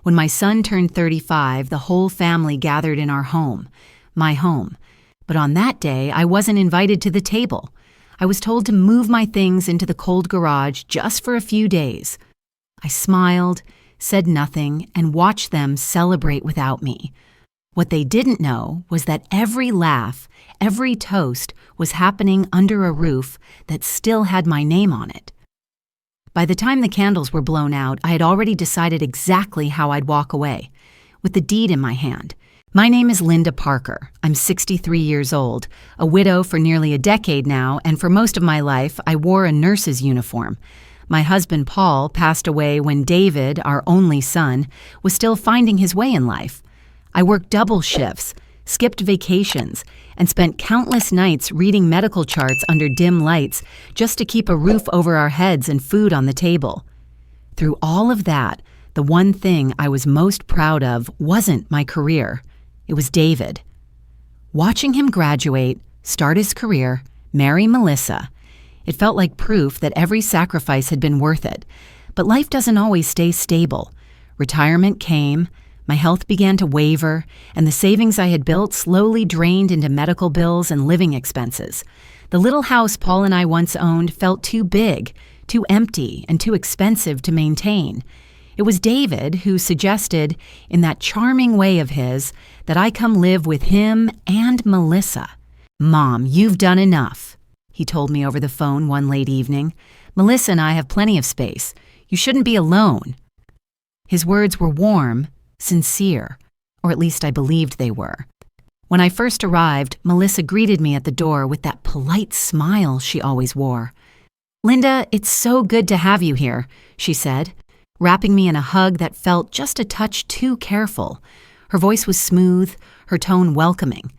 When my son turned 35, the whole family gathered in our home, my home. But on that day, I wasn't invited to the table. I was told to move my things into the cold garage just for a few days. I smiled, said nothing, and watched them celebrate without me. What they didn't know was that every laugh, every toast was happening under a roof that still had my name on it. By the time the candles were blown out, I had already decided exactly how I'd walk away, with the deed in my hand. My name is Linda Parker. I'm 63 years old, a widow for nearly a decade now, and for most of my life, I wore a nurse's uniform. My husband, Paul, passed away when David, our only son, was still finding his way in life. I worked double shifts, skipped vacations, and spent countless nights reading medical charts under dim lights just to keep a roof over our heads and food on the table. Through all of that, the one thing I was most proud of wasn't my career. It was David. Watching him graduate, start his career, marry Melissa, it felt like proof that every sacrifice had been worth it. But life doesn't always stay stable. Retirement came, my health began to waver, and the savings I had built slowly drained into medical bills and living expenses. The little house Paul and I once owned felt too big, too empty, and too expensive to maintain. It was David who suggested, in that charming way of his, that I come live with him and Melissa. "Mom, you've done enough," he told me over the phone one late evening. "Melissa and I have plenty of space. You shouldn't be alone." His words were warm, sincere, or at least I believed they were. When I first arrived, Melissa greeted me at the door with that polite smile she always wore. "Linda, it's so good to have you here," she said, wrapping me in a hug that felt just a touch too careful. Her voice was smooth, her tone welcoming.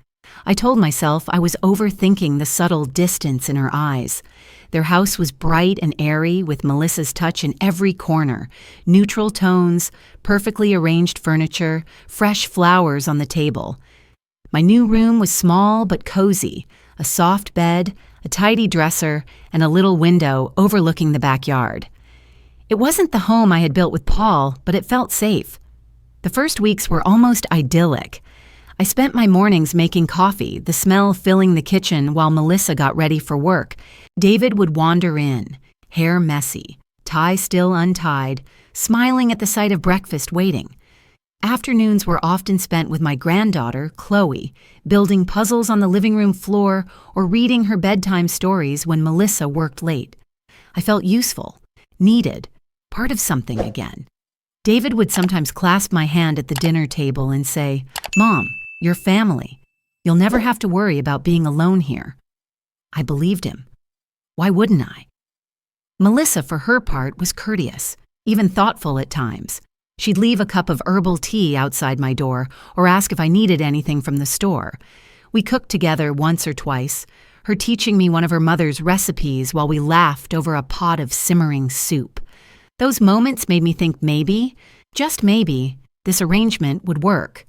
I told myself I was overthinking the subtle distance in her eyes. Their house was bright and airy, with Melissa's touch in every corner, neutral tones, perfectly arranged furniture, fresh flowers on the table. My new room was small but cozy, a soft bed, a tidy dresser, and a little window overlooking the backyard. It wasn't the home I had built with Paul, but it felt safe. The first weeks were almost idyllic. I spent my mornings making coffee, the smell filling the kitchen while Melissa got ready for work. David would wander in, hair messy, tie still untied, smiling at the sight of breakfast waiting. Afternoons were often spent with my granddaughter, Chloe, building puzzles on the living room floor or reading her bedtime stories when Melissa worked late. I felt useful, needed, part of something again. David would sometimes clasp my hand at the dinner table and say, "Mom, you're family. You'll never have to worry about being alone here." I believed him. Why wouldn't I? Melissa, for her part, was courteous, even thoughtful at times. She'd leave a cup of herbal tea outside my door or ask if I needed anything from the store. We cooked together once or twice, her teaching me one of her mother's recipes while we laughed over a pot of simmering soup. Those moments made me think maybe, just maybe, this arrangement would work.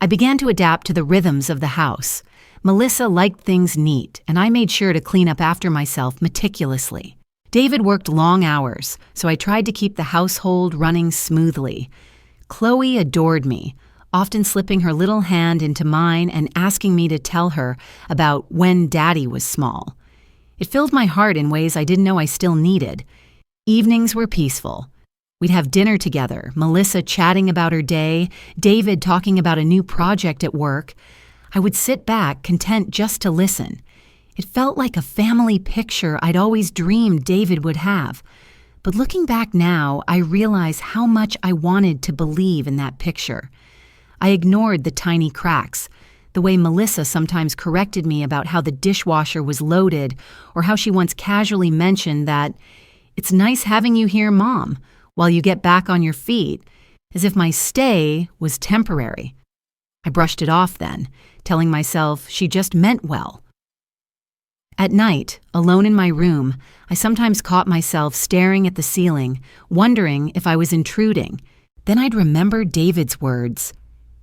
I began to adapt to the rhythms of the house. Melissa liked things neat, and I made sure to clean up after myself meticulously. David worked long hours, so I tried to keep the household running smoothly. Chloe adored me, often slipping her little hand into mine and asking me to tell her about when Daddy was small. It filled my heart in ways I didn't know I still needed. Evenings were peaceful. We'd have dinner together, Melissa chatting about her day, David talking about a new project at work. I would sit back, content just to listen. It felt like a family picture I'd always dreamed David would have. But looking back now, I realize how much I wanted to believe in that picture. I ignored the tiny cracks, the way Melissa sometimes corrected me about how the dishwasher was loaded, or how she once casually mentioned that, "It's nice having you here, Mom, while you get back on your feet," as if my stay was temporary. I brushed it off then, telling myself she just meant well. At night, alone in my room, I sometimes caught myself staring at the ceiling, wondering if I was intruding. Then I'd remember David's words,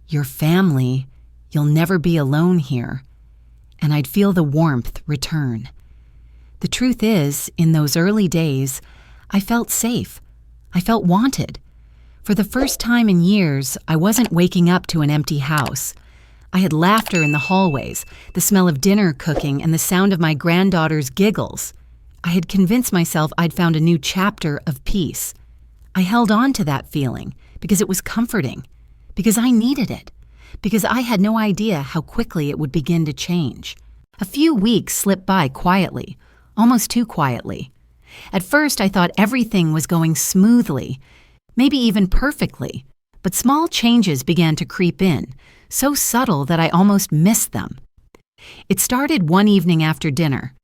"Your family, you'll never be alone here," and I'd feel the warmth return. The truth is, in those early days, I felt safe. I felt wanted. For the first time in years, I wasn't waking up to an empty house. I had laughter in the hallways, the smell of dinner cooking, and the sound of my granddaughter's giggles. I had convinced myself I'd found a new chapter of peace. I held on to that feeling because it was comforting, because I needed it, because I had no idea how quickly it would begin to change. A few weeks slipped by quietly, almost too quietly. At first, I thought everything was going smoothly, maybe even perfectly, but small changes began to creep in, so subtle that I almost missed them. It started one evening after dinner.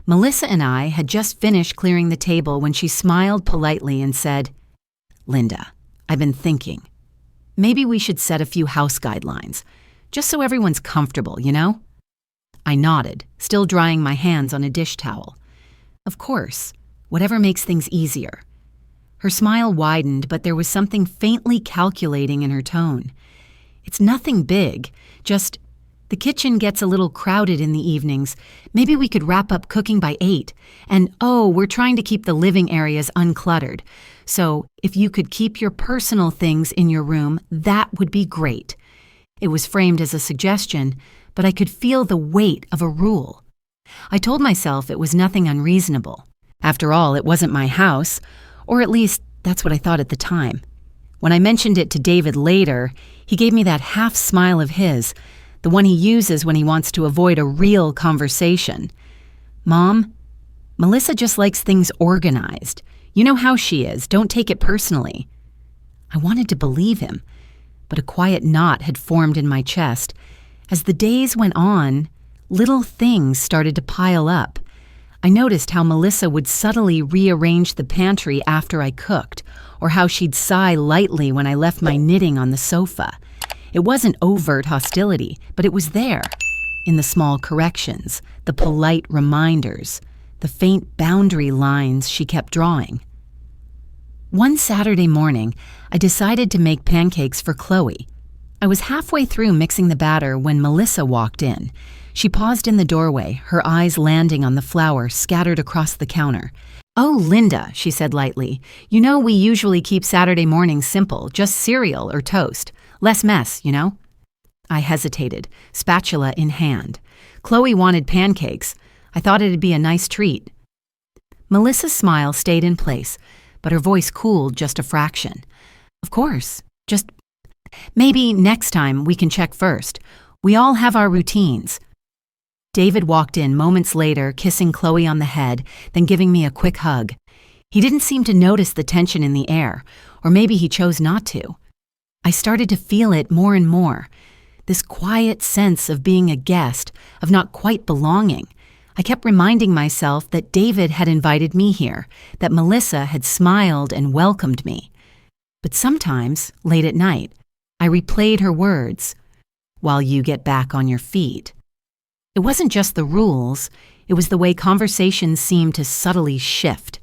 Melissa and I had just finished clearing the table when she smiled politely and said, "Linda, I've been thinking. Maybe we should set a few house guidelines, just so everyone's comfortable, you know?" I nodded, still drying my hands on a dish towel. Of course, whatever makes things easier. Her smile widened, but there was something faintly calculating in her tone. It's nothing big, just, the kitchen gets a little crowded in the evenings. Maybe we could wrap up cooking by 8. And we're trying to keep the living areas uncluttered. So if you could keep your personal things in your room, that would be great. It was framed as a suggestion, but I could feel the weight of a rule. I told myself it was nothing unreasonable. After all, it wasn't my house, or at least that's what I thought at the time. When I mentioned it to David later, he gave me that half smile of his, the one he uses when he wants to avoid a real conversation. "Mom, Melissa just likes things organized. You know how she is. Don't take it personally." I wanted to believe him, but a quiet knot had formed in my chest. As the days went on, little things started to pile up. I noticed how Melissa would subtly rearrange the pantry after I cooked, or how she'd sigh lightly when I left my knitting on the sofa. It wasn't overt hostility, but it was there, in the small corrections, the polite reminders, the faint boundary lines she kept drawing. One Saturday morning, I decided to make pancakes for Chloe. I was halfway through mixing the batter when Melissa walked in. She paused in the doorway, her eyes landing on the flour scattered across the counter. "Oh, Linda," she said lightly, "you know we usually keep Saturday mornings simple, just cereal or toast. Less mess, you know?" I hesitated, spatula in hand. Chloe wanted pancakes. I thought it'd be a nice treat. Melissa's smile stayed in place, but her voice cooled just a fraction. "Of course, just maybe next time we can check first. We all have our routines." David walked in moments later, kissing Chloe on the head, then giving me a quick hug. He didn't seem to notice the tension in the air, or maybe he chose not to. I started to feel it more and more, this quiet sense of being a guest, of not quite belonging. I kept reminding myself that David had invited me here, that Melissa had smiled and welcomed me. But sometimes, late at night, I replayed her words, "While you get back on your feet." It wasn't just the rules, it was the way conversations seemed to subtly shift.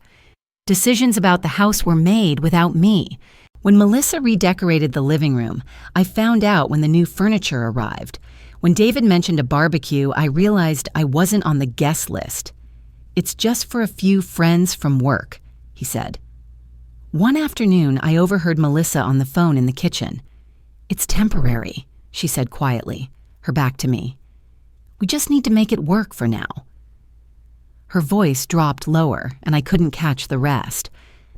Decisions about the house were made without me. When Melissa redecorated the living room, I found out when the new furniture arrived. When David mentioned a barbecue, I realized I wasn't on the guest list. "It's just for a few friends from work," he said. One afternoon, I overheard Melissa on the phone in the kitchen. "It's temporary," she said quietly, her back to me. "We just need to make it work for now." Her voice dropped lower, and I couldn't catch the rest.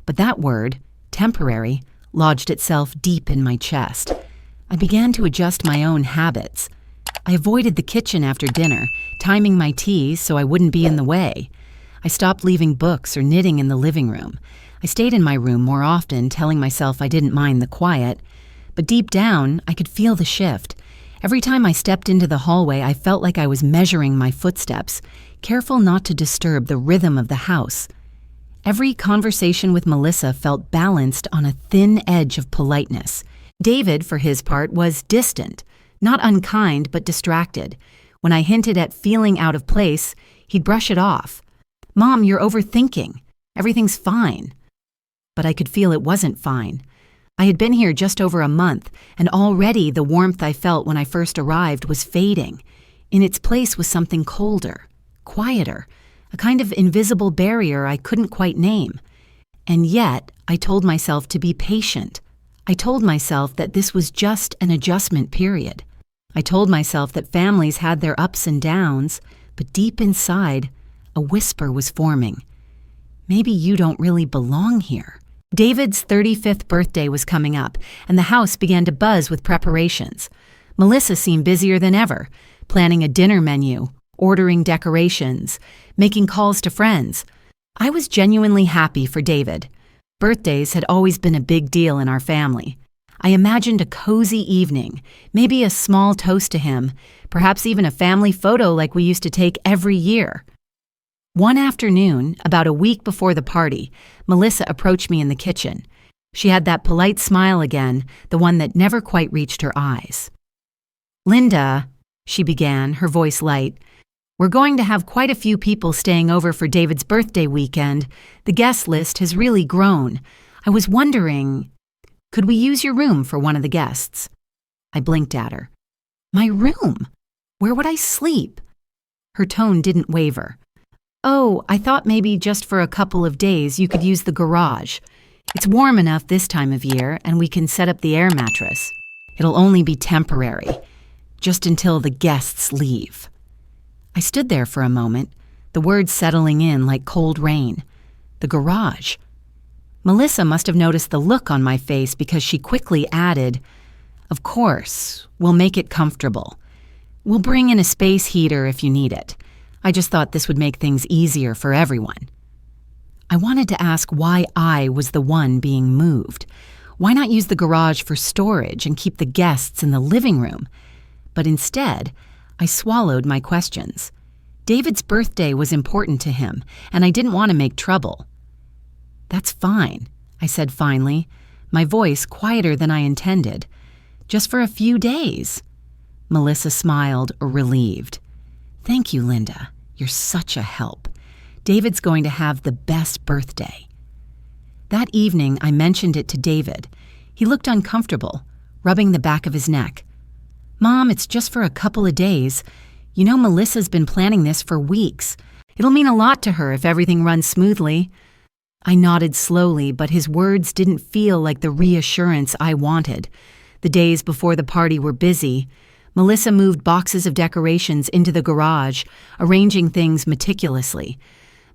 But that word, temporary, lodged itself deep in my chest. I began to adjust my own habits. I avoided the kitchen after dinner, timing my tea so I wouldn't be in the way. I stopped leaving books or knitting in the living room. I stayed in my room more often, telling myself I didn't mind the quiet. But deep down, I could feel the shift. Every time I stepped into the hallway, I felt like I was measuring my footsteps, careful not to disturb the rhythm of the house. Every conversation with Melissa felt balanced on a thin edge of politeness. David, for his part, was distant, not unkind but distracted. When I hinted at feeling out of place, he'd brush it off. "Mom, you're overthinking. Everything's fine." But I could feel it wasn't fine. I had been here just over a month, and already the warmth I felt when I first arrived was fading. In its place was something colder, quieter, a kind of invisible barrier I couldn't quite name. And yet, I told myself to be patient. I told myself that this was just an adjustment period. I told myself that families had their ups and downs, but deep inside, a whisper was forming. Maybe you don't really belong here. David's 35th birthday was coming up, and the house began to buzz with preparations. Melissa seemed busier than ever, planning a dinner menu, ordering decorations, making calls to friends. I was genuinely happy for David. Birthdays had always been a big deal in our family. I imagined a cozy evening, maybe a small toast to him, perhaps even a family photo like we used to take every year. One afternoon, about a week before the party, Melissa approached me in the kitchen. She had that polite smile again, the one that never quite reached her eyes. "Linda," she began, her voice light, "we're going to have quite a few people staying over for David's birthday weekend. The guest list has really grown. I was wondering, could we use your room for one of the guests?" I blinked at her. "My room? Where would I sleep?" Her tone didn't waver. "Oh, I thought maybe just for a couple of days you could use the garage. It's warm enough this time of year, and we can set up the air mattress. It'll only be temporary, just until the guests leave." I stood there for a moment, the words settling in like cold rain. The garage. Melissa must have noticed the look on my face because she quickly added, "Of course, we'll make it comfortable. We'll bring in a space heater if you need it. I just thought this would make things easier for everyone." I wanted to ask why I was the one being moved. Why not use the garage for storage and keep the guests in the living room? But instead, I swallowed my questions. David's birthday was important to him, and I didn't want to make trouble. "That's fine," I said finally, my voice quieter than I intended. "Just for a few days." Melissa smiled, relieved. "Thank you, Linda. You're such a help. David's going to have the best birthday." That evening, I mentioned it to David. He looked uncomfortable, rubbing the back of his neck. "Mom, it's just for a couple of days. You know Melissa's been planning this for weeks. It'll mean a lot to her if everything runs smoothly." I nodded slowly, but his words didn't feel like the reassurance I wanted. The days before the party were busy. Melissa moved boxes of decorations into the garage, arranging things meticulously.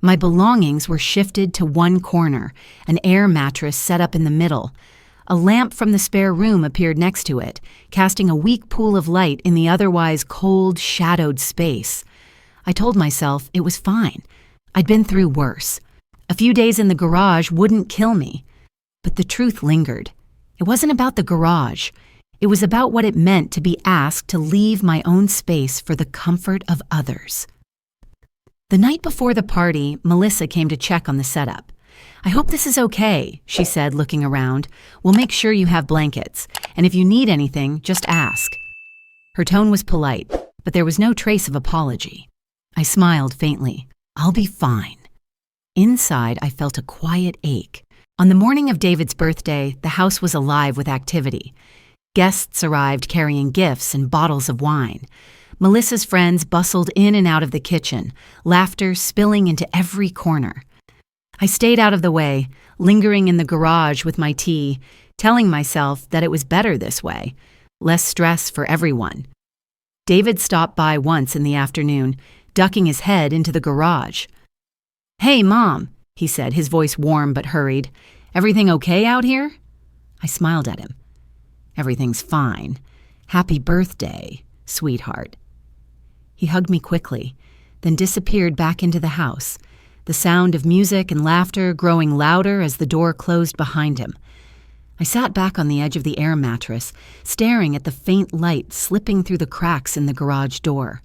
My belongings were shifted to one corner, an air mattress set up in the middle. A lamp from the spare room appeared next to it, casting a weak pool of light in the otherwise cold, shadowed space. I told myself it was fine. I'd been through worse. A few days in the garage wouldn't kill me. But the truth lingered. It wasn't about the garage. It was about what it meant to be asked to leave my own space for the comfort of others. The night before the party, Melissa came to check on the setup. "I hope this is okay," she said, looking around. "We'll make sure you have blankets, and if you need anything, just ask." Her tone was polite, but there was no trace of apology. I smiled faintly. "I'll be fine." Inside, I felt a quiet ache. On the morning of David's birthday, the house was alive with activity. Guests arrived carrying gifts and bottles of wine. Melissa's friends bustled in and out of the kitchen, laughter spilling into every corner. I stayed out of the way, lingering in the garage with my tea, telling myself that it was better this way, less stress for everyone. David stopped by once in the afternoon, ducking his head into the garage. "Hey, Mom," he said, his voice warm but hurried. "Everything okay out here?" I smiled at him. "Everything's fine. Happy birthday, sweetheart." He hugged me quickly, then disappeared back into the house, the sound of music and laughter growing louder as the door closed behind him. I sat back on the edge of the air mattress, staring at the faint light slipping through the cracks in the garage door.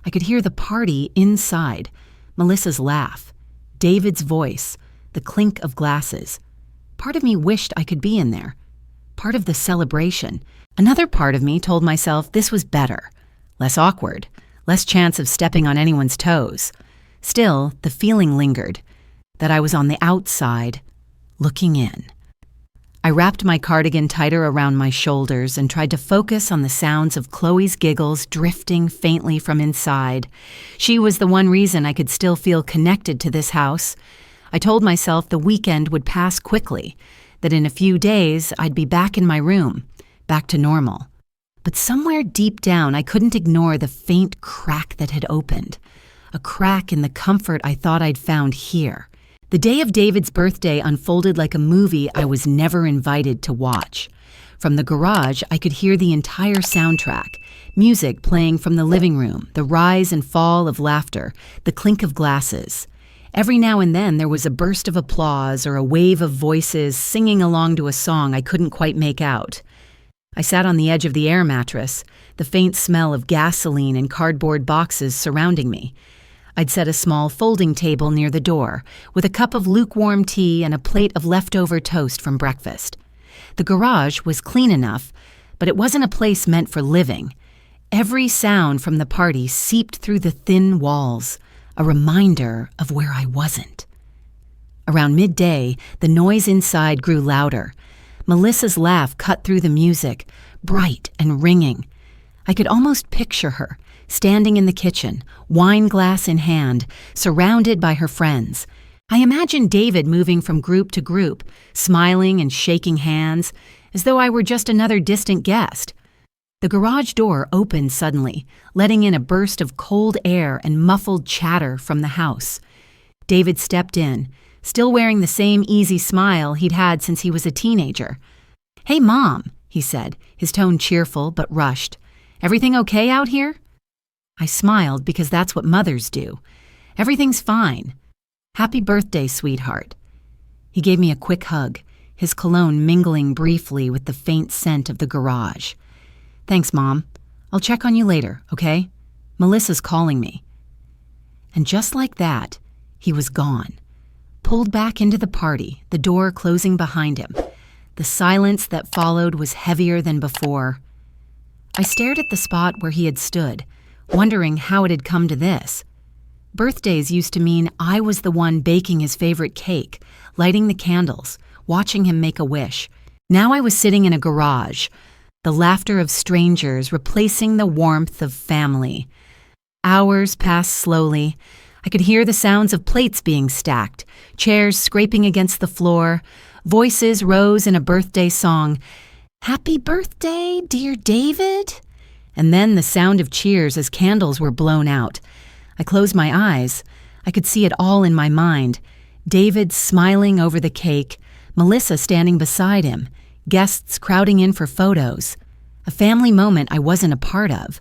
I could hear the party inside, Melissa's laugh, David's voice, the clink of glasses. Part of me wished I could be in there. Part of the celebration. Another part of me told myself this was better. Less awkward, less chance of stepping on anyone's toes. Still, the feeling lingered, that I was on the outside, looking in. I wrapped my cardigan tighter around my shoulders and tried to focus on the sounds of Chloe's giggles drifting faintly from inside. She was the one reason I could still feel connected to this house. I told myself the weekend would pass quickly. that in a few days I'd be back in my room, back to normal. But somewhere deep down, I couldn't ignore the faint crack that had opened, a crack in the comfort I thought I'd found here. The day of David's birthday unfolded like a movie I was never invited to watch. From the garage, I could hear the entire soundtrack, music playing from the living room, the rise and fall of laughter, the clink of glasses. Every now and then there was a burst of applause or a wave of voices singing along to a song I couldn't quite make out. I sat on the edge of the air mattress, the faint smell of gasoline and cardboard boxes surrounding me. I'd set a small folding table near the door, with a cup of lukewarm tea and a plate of leftover toast from breakfast. The garage was clean enough, but it wasn't a place meant for living. Every sound from the party seeped through the thin walls, a reminder of where I wasn't. Around midday, the noise inside grew louder. Melissa's laugh cut through the music, bright and ringing. I could almost picture her, standing in the kitchen, wine glass in hand, surrounded by her friends. I imagined David moving from group to group, smiling and shaking hands, as though I were just another distant guest. The garage door opened suddenly, letting in a burst of cold air and muffled chatter from the house. David stepped in, still wearing the same easy smile he'd had since he was a teenager. "Hey, Mom," he said, his tone cheerful but rushed. "Everything okay out here?" I smiled because that's what mothers do. "Everything's fine. Happy birthday, sweetheart." He gave me a quick hug, his cologne mingling briefly with the faint scent of the garage. "Thanks, Mom. I'll check on you later, okay? Melissa's calling me." And just like that, he was gone, pulled back into the party, the door closing behind him. The silence that followed was heavier than before. I stared at the spot where he had stood, wondering how it had come to this. Birthdays used to mean I was the one baking his favorite cake, lighting the candles, watching him make a wish. Now I was sitting in a garage, the laughter of strangers replacing the warmth of family. Hours passed slowly. I could hear the sounds of plates being stacked, chairs scraping against the floor. Voices rose in a birthday song. "Happy birthday, dear David." And then the sound of cheers as candles were blown out. I closed my eyes. I could see it all in my mind. David smiling over the cake, Melissa standing beside him, guests crowding in for photos. A family moment I wasn't a part of.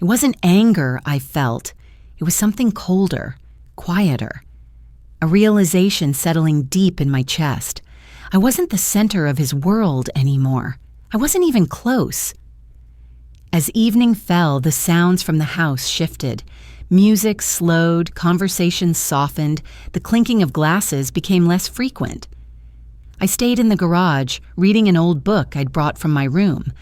It wasn't anger I felt. It was something colder, quieter. A realization settling deep in my chest. I wasn't the center of his world anymore. I wasn't even close. As evening fell, the sounds from the house shifted. Music slowed, conversations softened, the clinking of glasses became less frequent. I stayed in the garage, reading an old book I'd brought from my room.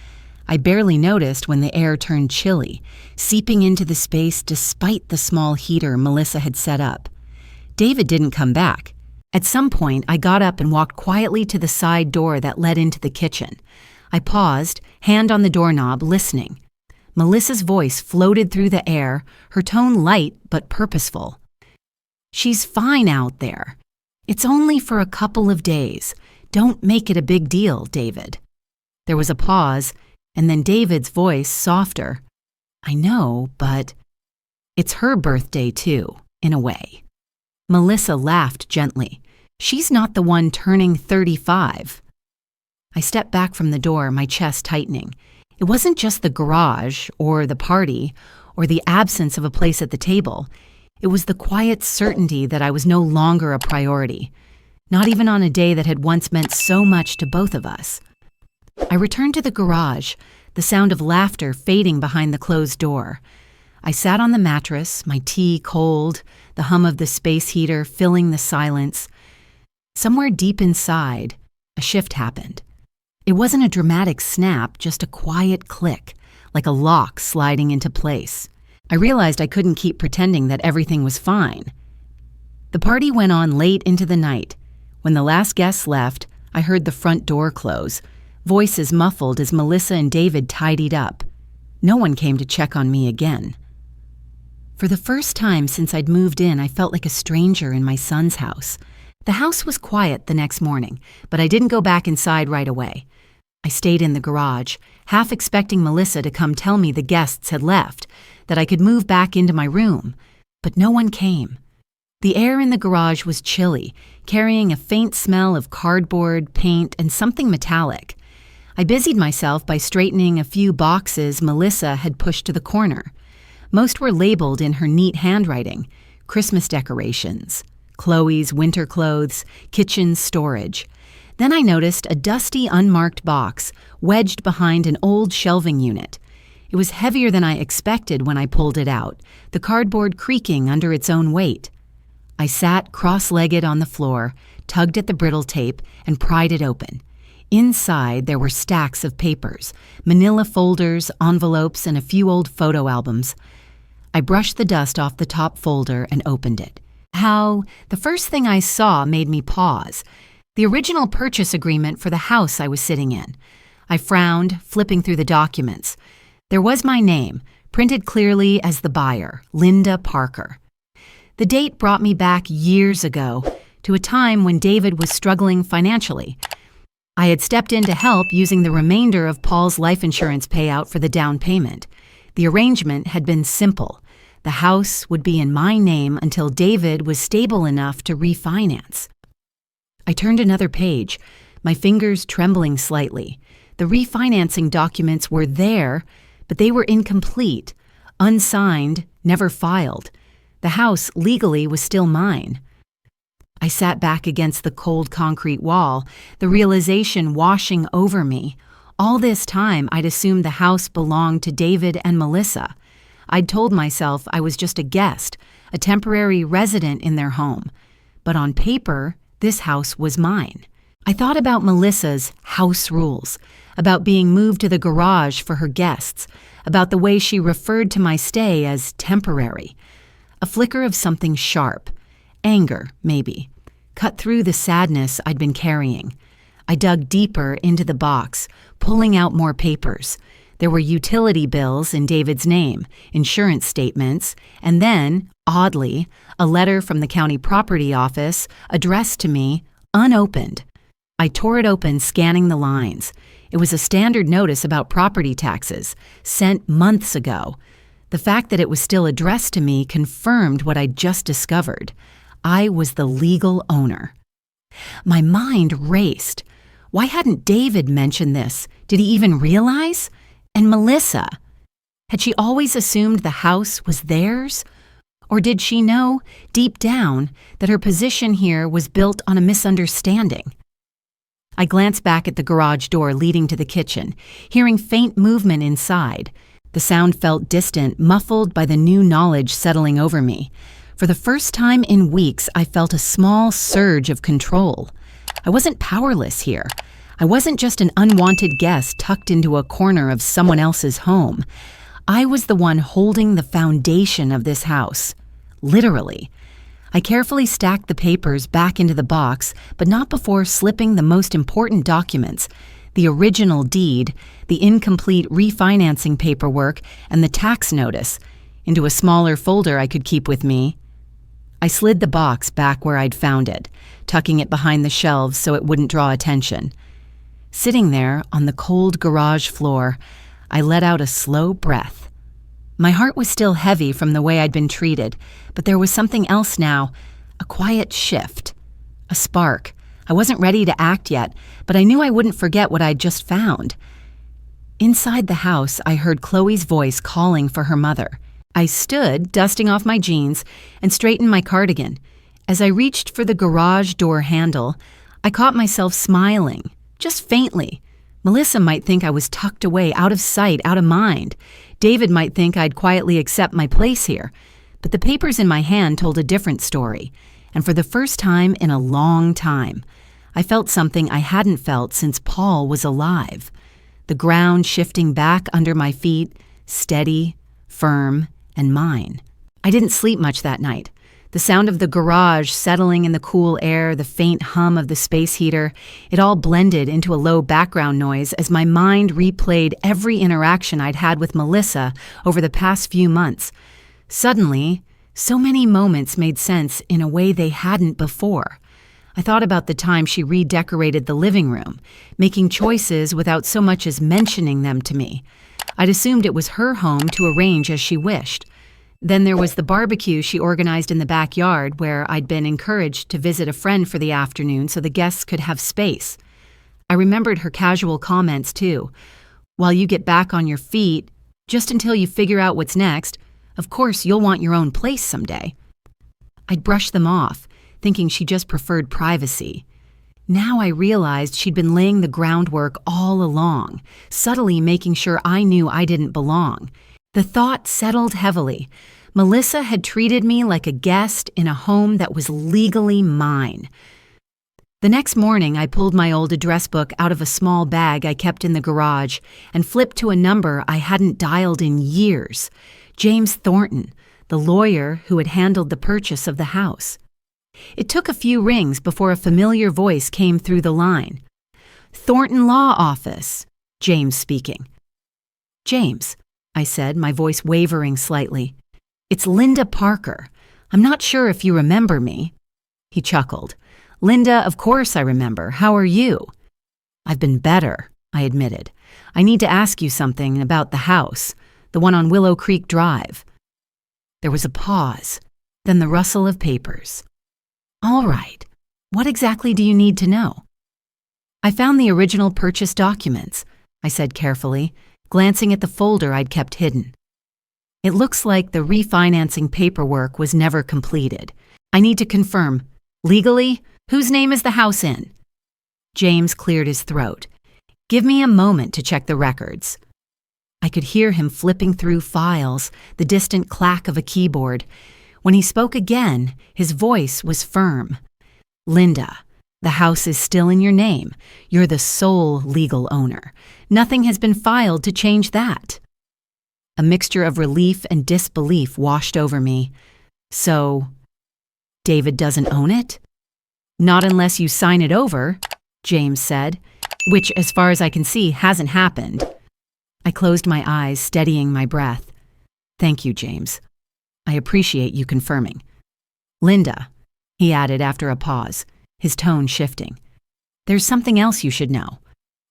I barely noticed when the air turned chilly, seeping into the space despite the small heater Melissa had set up. David didn't come back. At some point, I got up and walked quietly to the side door that led into the kitchen. I paused, hand on the doorknob, listening. Melissa's voice floated through the air, her tone light but purposeful. "She's fine out there. It's only for a couple of days. Don't make it a big deal, David." There was a pause, and then David's voice, softer. "I know, but it's her birthday too, in a way." Melissa laughed gently. "She's not the one turning 35. I stepped back from the door, my chest tightening. It wasn't just the garage, or the party, or the absence of a place at the table. It was the quiet certainty that I was no longer a priority, not even on a day that had once meant so much to both of us. I returned to the garage, the sound of laughter fading behind the closed door. I sat on the mattress, my tea cold, the hum of the space heater filling the silence. Somewhere deep inside, a shift happened. It wasn't a dramatic snap, just a quiet click, like a lock sliding into place. I realized I couldn't keep pretending that everything was fine. The party went on late into the night. When the last guests left, I heard the front door close, voices muffled as Melissa and David tidied up. No one came to check on me again. For the first time since I'd moved in, I felt like a stranger in my son's house. The house was quiet the next morning, but I didn't go back inside right away. I stayed in the garage, half expecting Melissa to come tell me the guests had left, that I could move back into my room, but no one came. The air in the garage was chilly, carrying a faint smell of cardboard, paint, and something metallic. I busied myself by straightening a few boxes Melissa had pushed to the corner. Most were labeled in her neat handwriting: Christmas decorations, Chloe's winter clothes, kitchen storage. Then I noticed a dusty, unmarked box wedged behind an old shelving unit. It was heavier than I expected when I pulled it out, the cardboard creaking under its own weight. I sat cross-legged on the floor, tugged at the brittle tape, and pried it open. Inside, there were stacks of papers, manila folders, envelopes, and a few old photo albums. I brushed the dust off the top folder and opened it. The first thing I saw made me pause. The original purchase agreement for the house I was sitting in. I frowned, flipping through the documents. There was my name, printed clearly as the buyer, Linda Parker. The date brought me back years ago, to a time when David was struggling financially. I had stepped in to help using the remainder of Paul's life insurance payout for the down payment. The arrangement had been simple. The house would be in my name until David was stable enough to refinance. I turned another page, my fingers trembling slightly. The refinancing documents were there, but they were incomplete, unsigned, never filed. The house legally was still mine. I sat back against the cold concrete wall, the realization washing over me. All this time, I'd assumed the house belonged to David and Melissa. I'd told myself I was just a guest, a temporary resident in their home. But on paper, this house was mine. I thought about Melissa's house rules, about being moved to the garage for her guests, about the way she referred to my stay as temporary. A flicker of something sharp, anger, maybe, cut through the sadness I'd been carrying. I dug deeper into the box, pulling out more papers. There were utility bills in David's name, insurance statements, and then, oddly, a letter from the county property office addressed to me, unopened. I tore it open, scanning the lines. It was a standard notice about property taxes, sent months ago. The fact that it was still addressed to me confirmed what I'd just discovered. I was the legal owner. My mind raced. Why hadn't David mentioned this? Did he even realize? And Melissa? Had she always assumed the house was theirs? Or did she know, deep down, that her position here was built on a misunderstanding? I glanced back at the garage door leading to the kitchen, hearing faint movement inside. The sound felt distant, muffled by the new knowledge settling over me. For the first time in weeks, I felt a small surge of control. I wasn't powerless here. I wasn't just an unwanted guest tucked into a corner of someone else's home. I was the one holding the foundation of this house. Literally. I carefully stacked the papers back into the box, but not before slipping the most important documents: the original deed, the incomplete refinancing paperwork, and the tax notice, into a smaller folder I could keep with me. I slid the box back where I'd found it, tucking it behind the shelves so it wouldn't draw attention. Sitting there on the cold garage floor, I let out a slow breath. My heart was still heavy from the way I'd been treated, but there was something else now, a quiet shift, a spark. I wasn't ready to act yet, but I knew I wouldn't forget what I'd just found. Inside the house, I heard Chloe's voice calling for her mother. I stood, dusting off my jeans, and straightened my cardigan. As I reached for the garage door handle, I caught myself smiling. Just faintly. Melissa might think I was tucked away, out of sight, out of mind. David might think I'd quietly accept my place here. But the papers in my hand told a different story. And for the first time in a long time, I felt something I hadn't felt since Paul was alive. The ground shifting back under my feet, steady, firm, and mine. I didn't sleep much that night. The sound of the garage settling in the cool air, the faint hum of the space heater, it all blended into a low background noise as my mind replayed every interaction I'd had with Melissa over the past few months. Suddenly, so many moments made sense in a way they hadn't before. I thought about the time she redecorated the living room, making choices without so much as mentioning them to me. I'd assumed it was her home to arrange as she wished. Then there was the barbecue she organized in the backyard where I'd been encouraged to visit a friend for the afternoon so the guests could have space. I remembered her casual comments too. While you get back on your feet, just until you figure out what's next, of course you'll want your own place someday. I'd brushed them off, thinking she just preferred privacy. Now I realized she'd been laying the groundwork all along, subtly making sure I knew I didn't belong. The thought settled heavily. Melissa had treated me like a guest in a home that was legally mine. The next morning, I pulled my old address book out of a small bag I kept in the garage and flipped to a number I hadn't dialed in years. James Thornton, the lawyer who had handled the purchase of the house. It took a few rings before a familiar voice came through the line. "Thornton Law Office," James speaking. "James," I said, my voice wavering slightly. "It's Linda Parker. I'm not sure if you remember me." He chuckled. "Linda, of course I remember. How are you?" "I've been better," I admitted. "I need to ask you something about the house, the one on Willow Creek Drive." There was a pause, then the rustle of papers. "All right. What exactly do you need to know?" "I found the original purchase documents," I said carefully, glancing at the folder I'd kept hidden. "It looks like the refinancing paperwork was never completed. I need to confirm. Legally, whose name is the house in?" James cleared his throat. "Give me a moment to check the records." I could hear him flipping through files, the distant clack of a keyboard. When he spoke again, his voice was firm. "Linda, the house is still in your name. You're the sole legal owner. Nothing has been filed to change that." A mixture of relief and disbelief washed over me. "So, David doesn't own it?" "Not unless you sign it over," James said, "which, as far as I can see, hasn't happened." I closed my eyes, steadying my breath. "Thank you, James. I appreciate you confirming." "Linda," he added after a pause, his tone shifting, "there's something else you should know.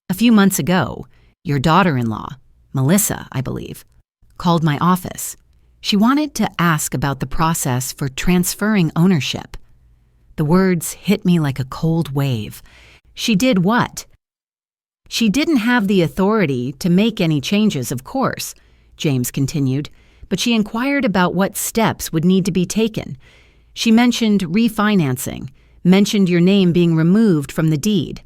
A few months ago, your daughter-in-law, Melissa, I believe, called my office. She wanted to ask about the process for transferring ownership." The words hit me like a cold wave. "She did what?" "She didn't have the authority to make any changes, of course," James continued, "but she inquired about what steps would need to be taken. She mentioned refinancing, mentioned your name being removed from the deed.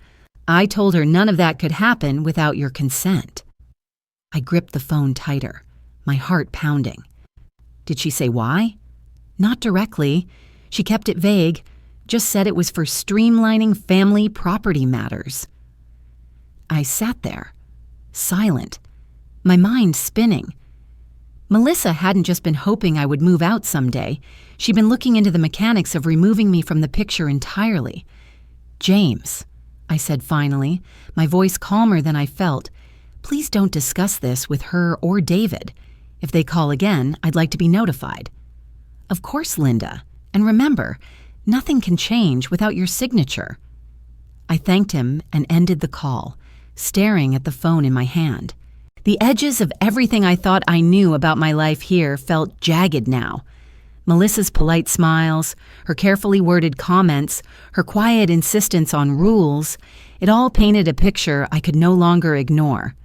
I told her none of that could happen without your consent." I gripped the phone tighter, my heart pounding. "Did she say why?" "Not directly. She kept it vague, just said it was for streamlining family property matters." I sat there, silent, my mind spinning. Melissa hadn't just been hoping I would move out someday. She'd been looking into the mechanics of removing me from the picture entirely. "James," I said finally, my voice calmer than I felt, "please don't discuss this with her or David. If they call again, I'd like to be notified." "Of course, Linda. And remember, nothing can change without your signature." I thanked him and ended the call, staring at the phone in my hand. The edges of everything I thought I knew about my life here felt jagged now. Melissa's polite smiles, her carefully worded comments, her quiet insistence on rules, it all painted a picture I could no longer ignore.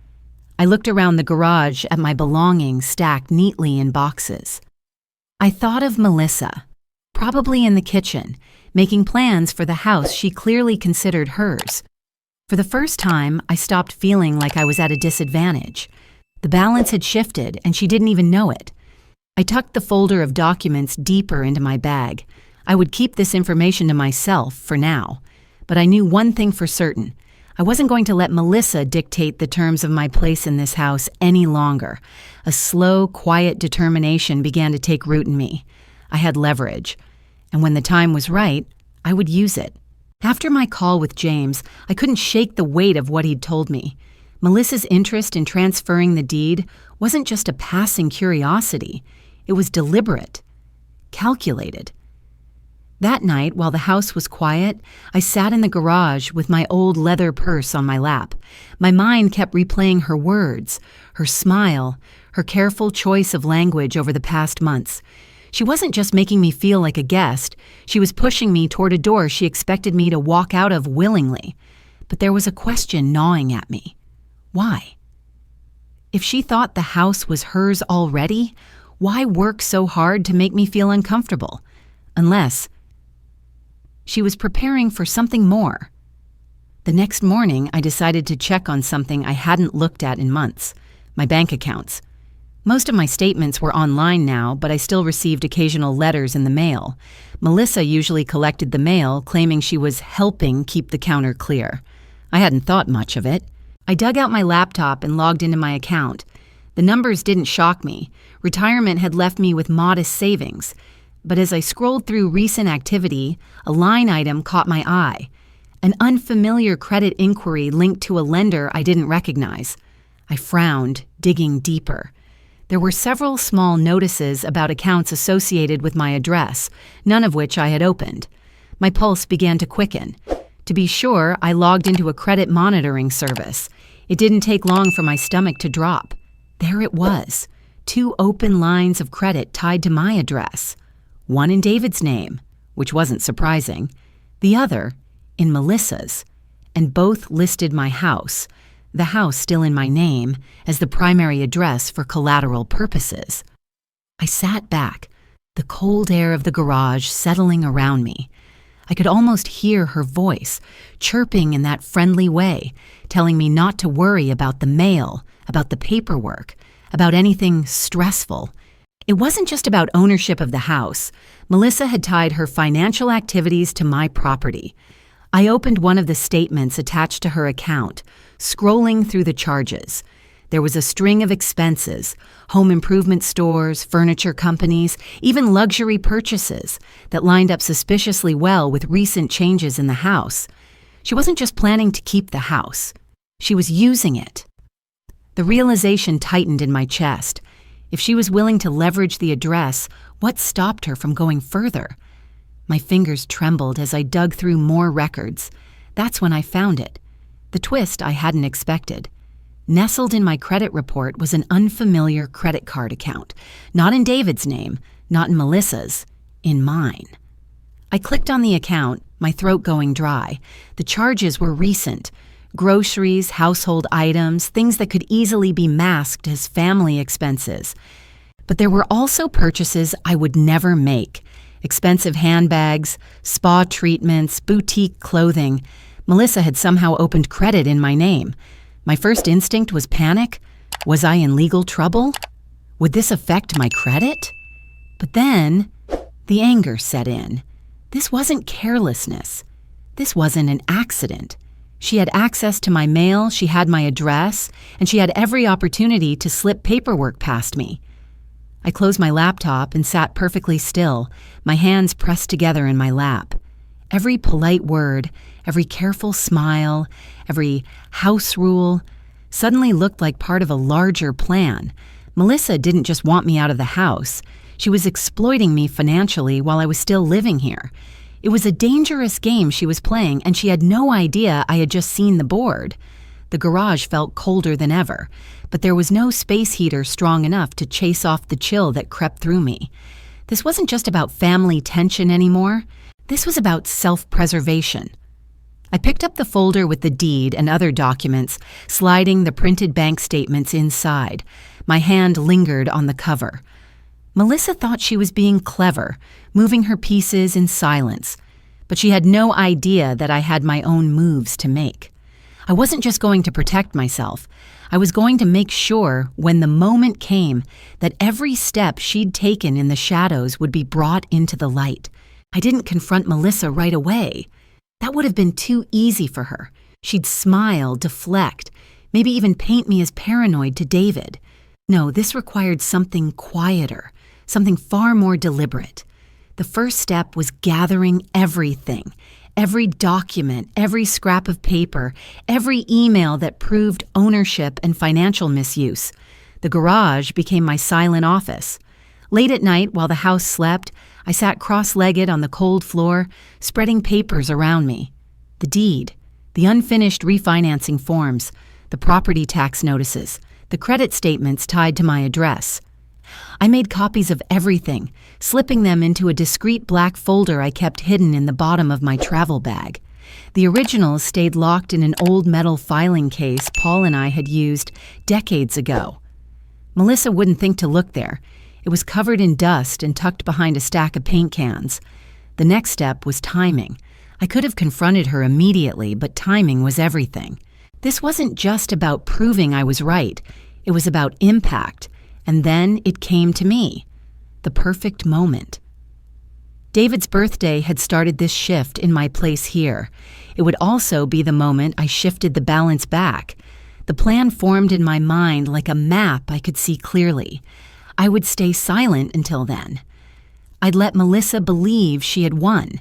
I looked around the garage at my belongings stacked neatly in boxes. I thought of Melissa, probably in the kitchen, making plans for the house she clearly considered hers. For the first time, I stopped feeling like I was at a disadvantage. The balance had shifted, and she didn't even know it. I tucked the folder of documents deeper into my bag. I would keep this information to myself for now. But I knew one thing for certain. I wasn't going to let Melissa dictate the terms of my place in this house any longer. A slow, quiet determination began to take root in me. I had leverage, and when the time was right, I would use it. After my call with James, I couldn't shake the weight of what he'd told me. Melissa's interest in transferring the deed wasn't just a passing curiosity. It was deliberate, calculated. That night, while the house was quiet, I sat in the garage with my old leather purse on my lap. My mind kept replaying her words, her smile, her careful choice of language over the past months. She wasn't just making me feel like a guest, she was pushing me toward a door she expected me to walk out of willingly. But there was a question gnawing at me. Why? If she thought the house was hers already, why work so hard to make me feel uncomfortable? Unless she was preparing for something more. The next morning, I decided to check on something I hadn't looked at in months: my bank accounts. Most of my statements were online now, but I still received occasional letters in the mail. Melissa usually collected the mail, claiming she was helping keep the counter clear. I hadn't thought much of it. I dug out my laptop and logged into my account. The numbers didn't shock me. Retirement had left me with modest savings. But as I scrolled through recent activity, a line item caught my eye. An unfamiliar credit inquiry linked to a lender I didn't recognize. I frowned, digging deeper. There were several small notices about accounts associated with my address, none of which I had opened. My pulse began to quicken. To be sure, I logged into a credit monitoring service. It didn't take long for my stomach to drop. There it was, 2 open lines of credit tied to my address. One in David's name, which wasn't surprising, the other in Melissa's, and both listed my house, the house still in my name, as the primary address for collateral purposes. I sat back, the cold air of the garage settling around me. I could almost hear her voice, chirping in that friendly way, telling me not to worry about the mail, about the paperwork, about anything stressful. It wasn't just about ownership of the house. Melissa had tied her financial activities to my property. I opened one of the statements attached to her account, scrolling through the charges. There was a string of expenses: home improvement stores, furniture companies, even luxury purchases that lined up suspiciously well with recent changes in the house. She wasn't just planning to keep the house. She was using it. The realization tightened in my chest. If she was willing to leverage the address, what stopped her from going further? My fingers trembled as I dug through more records. That's when I found it. The twist I hadn't expected. Nestled in my credit report was an unfamiliar credit card account. Not in David's name, not in Melissa's, in mine. I clicked on the account, my throat going dry. The charges were recent. Groceries, household items, things that could easily be masked as family expenses. But there were also purchases I would never make. Expensive handbags, spa treatments, boutique clothing. Melissa had somehow opened credit in my name. My first instinct was panic. Was I in legal trouble? Would this affect my credit? But then, the anger set in. This wasn't carelessness. This wasn't an accident. She had access to my mail, she had my address, and she had every opportunity to slip paperwork past me. I closed my laptop and sat perfectly still, my hands pressed together in my lap. Every polite word, every careful smile, every house rule suddenly looked like part of a larger plan. Melissa didn't just want me out of the house. She was exploiting me financially while I was still living here. It was a dangerous game she was playing, and she had no idea I had just seen the board. The garage felt colder than ever, but there was no space heater strong enough to chase off the chill that crept through me. This wasn't just about family tension anymore. This was about self-preservation. I picked up the folder with the deed and other documents, sliding the printed bank statements inside. My hand lingered on the cover. Melissa thought she was being clever, moving her pieces in silence, but she had no idea that I had my own moves to make. I wasn't just going to protect myself. I was going to make sure, when the moment came, that every step she'd taken in the shadows would be brought into the light. I didn't confront Melissa right away. That would have been too easy for her. She'd smile, deflect, maybe even paint me as paranoid to David. No, this required something quieter, something far more deliberate. The first step was gathering everything, every document, every scrap of paper, every email that proved ownership and financial misuse. The garage became my silent office. Late at night, while the house slept, I sat cross-legged on the cold floor, spreading papers around me. The deed, the unfinished refinancing forms, the property tax notices, the credit statements tied to my address. I made copies of everything, slipping them into a discreet black folder I kept hidden in the bottom of my travel bag. The originals stayed locked in an old metal filing case Paul and I had used decades ago. Melissa wouldn't think to look there. It was covered in dust and tucked behind a stack of paint cans. The next step was timing. I could have confronted her immediately, but timing was everything. This wasn't just about proving I was right. It was about impact. And then it came to me. The perfect moment. David's birthday had started this shift in my place here. It would also be the moment I shifted the balance back. The plan formed in my mind like a map I could see clearly. I would stay silent until then. I'd let Melissa believe she had won.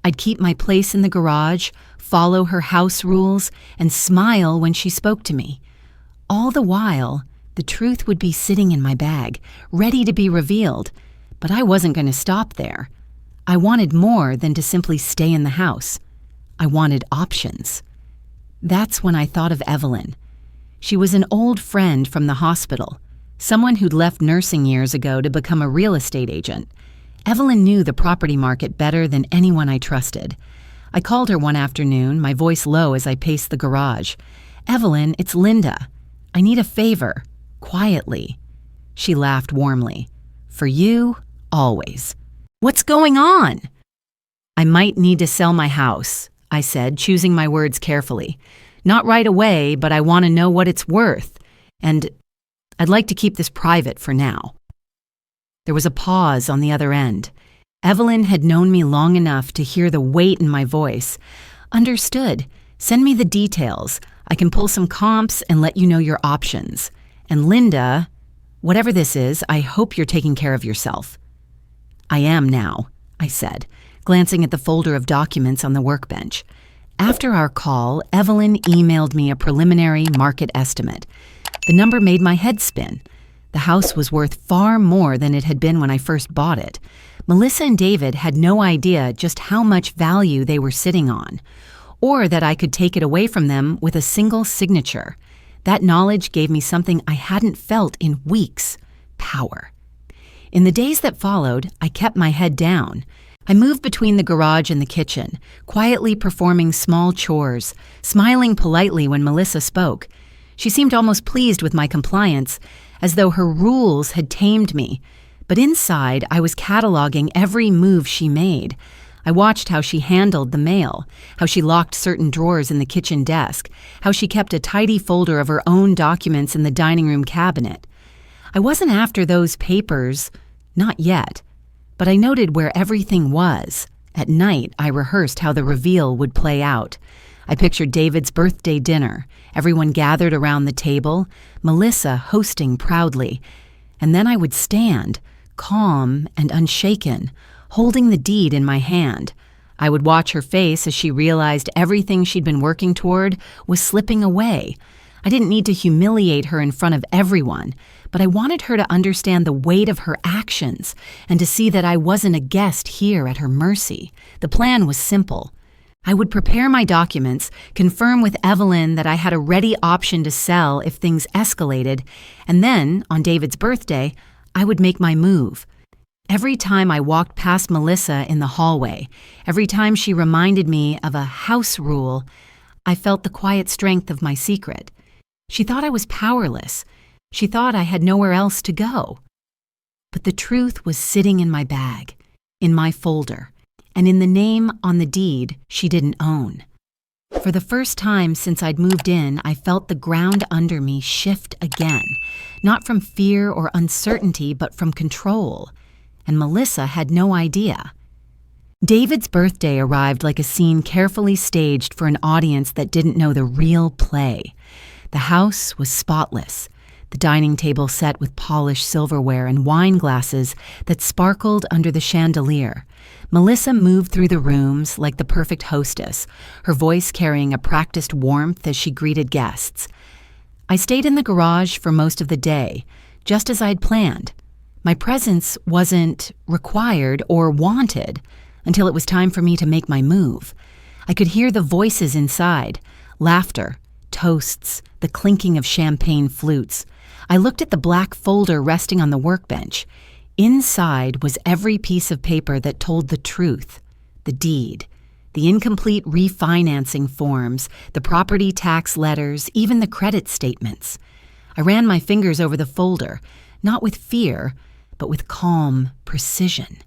I'd keep my place in the garage, follow her house rules, and smile when she spoke to me. All the while, the truth would be sitting in my bag, ready to be revealed. But I wasn't going to stop there. I wanted more than to simply stay in the house. I wanted options. That's when I thought of Evelyn. She was an old friend from the hospital, someone who'd left nursing years ago to become a real estate agent. Evelyn knew the property market better than anyone I trusted. I called her one afternoon, my voice low as I paced the garage. "Evelyn, it's Linda. I need a favor." Quietly. She laughed warmly. "For you, always." "What's going on?" "I might need to sell my house," I said, choosing my words carefully. "Not right away, but I want to know what it's worth. And I'd like to keep this private for now." There was a pause on the other end. Evelyn had known me long enough to hear the weight in my voice. "Understood. Send me the details. I can pull some comps and let you know your options. And Linda, whatever this is, I hope you're taking care of yourself." "I am now," I said, glancing at the folder of documents on the workbench. After our call, Evelyn emailed me a preliminary market estimate. The number made my head spin. The house was worth far more than it had been when I first bought it. Melissa and David had no idea just how much value they were sitting on, or that I could take it away from them with a single signature. That knowledge gave me something I hadn't felt in weeks: power. In the days that followed, I kept my head down. I moved between the garage and the kitchen, quietly performing small chores, smiling politely when Melissa spoke. She seemed almost pleased with my compliance, as though her rules had tamed me. But inside, I was cataloging every move she made. I watched how she handled the mail, how she locked certain drawers in the kitchen desk, how she kept a tidy folder of her own documents in the dining room cabinet. I wasn't after those papers, not yet, but I noted where everything was. At night, I rehearsed how the reveal would play out. I pictured David's birthday dinner, everyone gathered around the table, Melissa hosting proudly. And then I would stand, calm and unshaken, holding the deed in my hand. I would watch her face as she realized everything she'd been working toward was slipping away. I didn't need to humiliate her in front of everyone, but I wanted her to understand the weight of her actions and to see that I wasn't a guest here at her mercy. The plan was simple. I would prepare my documents, confirm with Evelyn that I had a ready option to sell if things escalated, and then, on David's birthday, I would make my move. Every time I walked past Melissa in the hallway, every time she reminded me of a house rule, I felt the quiet strength of my secret. She thought I was powerless. She thought I had nowhere else to go. But the truth was sitting in my bag, in my folder, and in the name on the deed she didn't own. For the first time since I'd moved in, I felt the ground under me shift again, not from fear or uncertainty, but from control. And Melissa had no idea. David's birthday arrived like a scene carefully staged for an audience that didn't know the real play. The house was spotless, the dining table set with polished silverware and wine glasses that sparkled under the chandelier. Melissa moved through the rooms like the perfect hostess, her voice carrying a practiced warmth as she greeted guests. I stayed in the garage for most of the day, just as I'd planned. My presence wasn't required or wanted until it was time for me to make my move. I could hear the voices inside, laughter, toasts, the clinking of champagne flutes. I looked at the black folder resting on the workbench. Inside was every piece of paper that told the truth, the deed, the incomplete refinancing forms, the property tax letters, even the credit statements. I ran my fingers over the folder, not with fear, but with calm precision.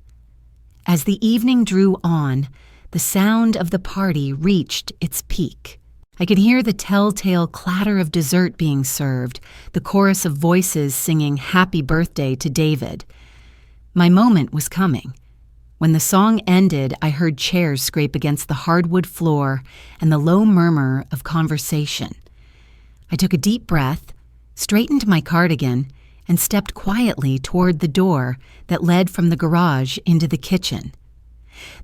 As the evening drew on, the sound of the party reached its peak. I could hear the telltale clatter of dessert being served, the chorus of voices singing "Happy Birthday" to David. My moment was coming. When the song ended, I heard chairs scrape against the hardwood floor and the low murmur of conversation. I took a deep breath, straightened my cardigan, and stepped quietly toward the door that led from the garage into the kitchen.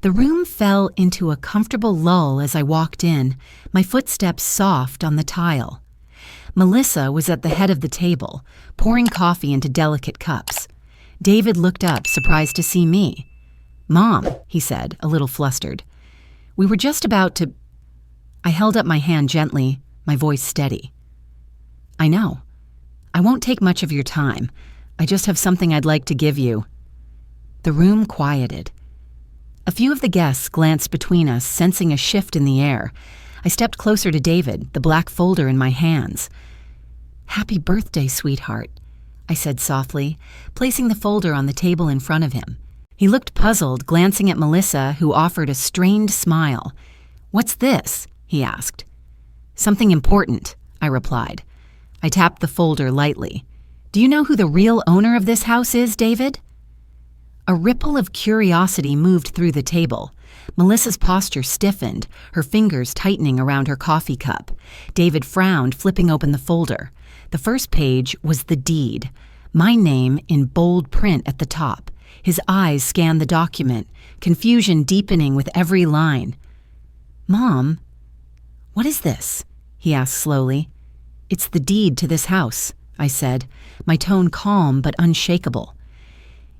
The room fell into a comfortable lull as I walked in, my footsteps soft on the tile. Melissa was at the head of the table, pouring coffee into delicate cups. David looked up, surprised to see me. "Mom," he said, a little flustered. "We were just about to—" I held up my hand gently, my voice steady. "I know. I won't take much of your time. I just have something I'd like to give you." The room quieted. A few of the guests glanced between us, sensing a shift in the air. I stepped closer to David, the black folder in my hands. "Happy birthday, sweetheart," I said softly, placing the folder on the table in front of him. He looked puzzled, glancing at Melissa, who offered a strained smile. "What's this?" he asked. "Something important," I replied. I tapped the folder lightly. "Do you know who the real owner of this house is, David?" A ripple of curiosity moved through the table. Melissa's posture stiffened, her fingers tightening around her coffee cup. David frowned, flipping open the folder. The first page was the deed, my name in bold print at the top. His eyes scanned the document, confusion deepening with every line. "Mom, what is this?" he asked slowly. "It's the deed to this house," I said, my tone calm but unshakable.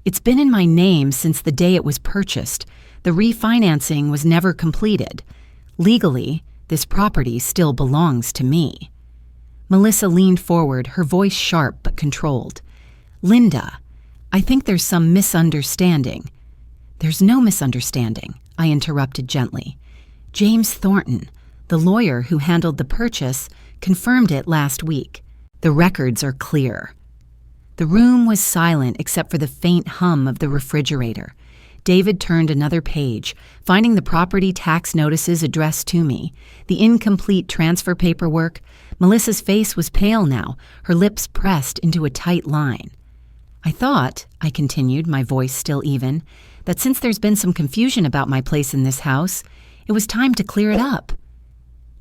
"It's been in my name since the day it was purchased. The refinancing was never completed. Legally, this property still belongs to me." Melissa leaned forward, her voice sharp but controlled. "Linda, I think there's some misunderstanding." "There's no misunderstanding," I interrupted gently. "James Thornton, the lawyer who handled the purchase, confirmed it last week. The records are clear." The room was silent except for the faint hum of the refrigerator. David turned another page, finding the property tax notices addressed to me, the incomplete transfer paperwork. Melissa's face was pale now, her lips pressed into a tight line. "I thought," I continued, my voice still even, "that since there's been some confusion about my place in this house, it was time to clear it up."